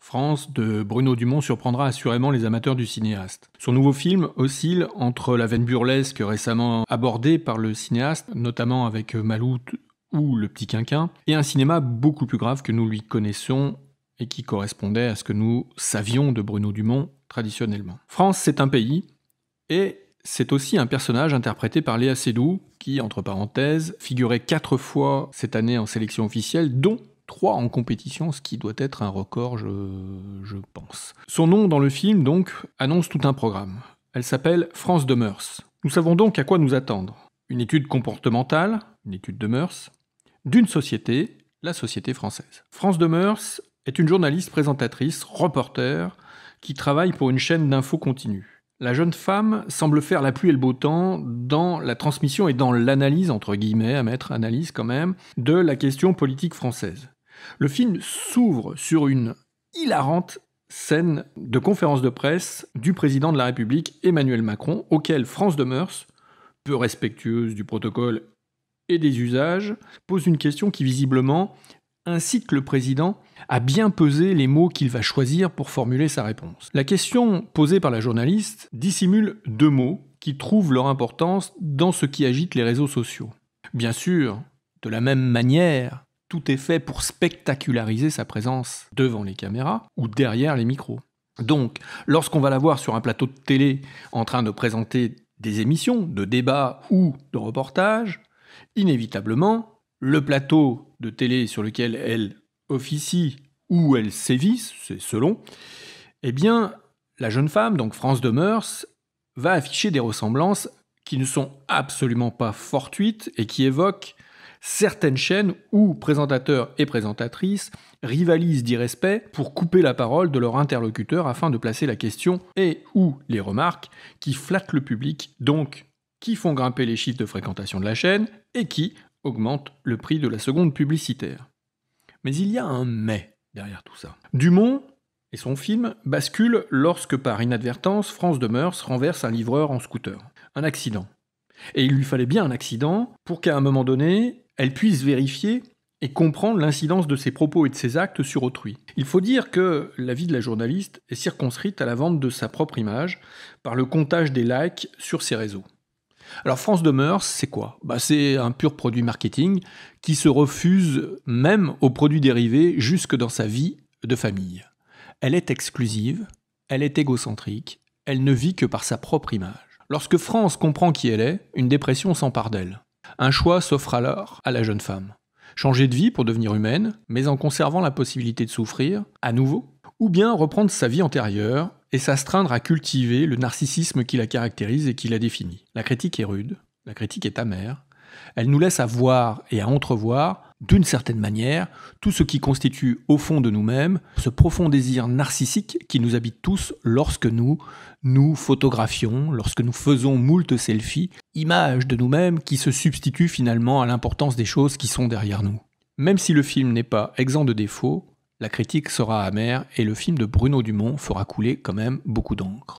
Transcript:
France de Bruno Dumont surprendra assurément les amateurs du cinéaste. Son nouveau film oscille entre la veine burlesque récemment abordée par le cinéaste, notamment avec Maloute ou Le Petit Quinquin, et un cinéma beaucoup plus grave que nous lui connaissons et qui correspondait à ce que nous savions de Bruno Dumont traditionnellement. France, c'est un pays, et c'est aussi un personnage interprété par Léa Seydoux, qui, entre parenthèses, figurait 4 fois cette année en sélection officielle, dont 3 en compétition, ce qui doit être un record, je pense. Son nom dans le film, donc, annonce tout un programme. Elle s'appelle France de mœurs. Nous savons donc à quoi nous attendre. Une étude comportementale, une étude de mœurs, d'une société, la société française. France de mœurs est une journaliste, présentatrice, reporter, qui travaille pour une chaîne d'infos continue. La jeune femme semble faire la pluie et le beau temps dans la transmission et dans l'analyse, entre guillemets, à mettre analyse quand même, de la question politique française. Le film s'ouvre sur une hilarante scène de conférence de presse du président de la République, Emmanuel Macron, auquel France de mœurs, peu respectueuse du protocole et des usages, pose une question qui visiblement incite le président à bien peser les mots qu'il va choisir pour formuler sa réponse. La question posée par la journaliste dissimule 2 mots qui trouvent leur importance dans ce qui agite les réseaux sociaux. Bien sûr, de la même manière, tout est fait pour spectaculariser sa présence devant les caméras ou derrière les micros. Donc, lorsqu'on va la voir sur un plateau de télé en train de présenter des émissions, de débats ou de reportages, inévitablement, le plateau de télé sur lequel elle officie ou elle sévit, c'est selon, eh bien, la jeune femme, donc France de mœurs, va afficher des ressemblances qui ne sont absolument pas fortuites et qui évoquent certaines chaînes où présentateurs et présentatrices rivalisent d'irrespect pour couper la parole de leur interlocuteur afin de placer la question et ou les remarques qui flattent le public, donc qui font grimper les chiffres de fréquentation de la chaîne et qui augmente le prix de la seconde publicitaire. Mais il y a un mais derrière tout ça. Dumont et son film basculent lorsque, par inadvertance, France de mœurs renverse un livreur en scooter. Un accident. Et il lui fallait bien un accident pour qu'à un moment donné, elle puisse vérifier et comprendre l'incidence de ses propos et de ses actes sur autrui. Il faut dire que la vie de la journaliste est circonscrite à la vente de sa propre image par le comptage des likes sur ses réseaux. Alors France de mœurs, c'est quoi ? C'est un pur produit marketing qui se refuse même aux produits dérivés jusque dans sa vie de famille. Elle est exclusive, elle est égocentrique, elle ne vit que par sa propre image. Lorsque France comprend qui elle est, une dépression s'empare d'elle. Un choix s'offre alors à la jeune femme. Changer de vie pour devenir humaine, mais en conservant la possibilité de souffrir, à nouveau, ou bien reprendre sa vie antérieure et s'astreindre à cultiver le narcissisme qui la caractérise et qui la définit. La critique est rude, la critique est amère, elle nous laisse à voir et à entrevoir, d'une certaine manière, tout ce qui constitue au fond de nous-mêmes ce profond désir narcissique qui nous habite tous lorsque nous photographions, lorsque nous faisons moult selfies, images de nous-mêmes qui se substituent finalement à l'importance des choses qui sont derrière nous. Même si le film n'est pas exempt de défauts, la critique sera amère et le film de Bruno Dumont fera couler quand même beaucoup d'encre.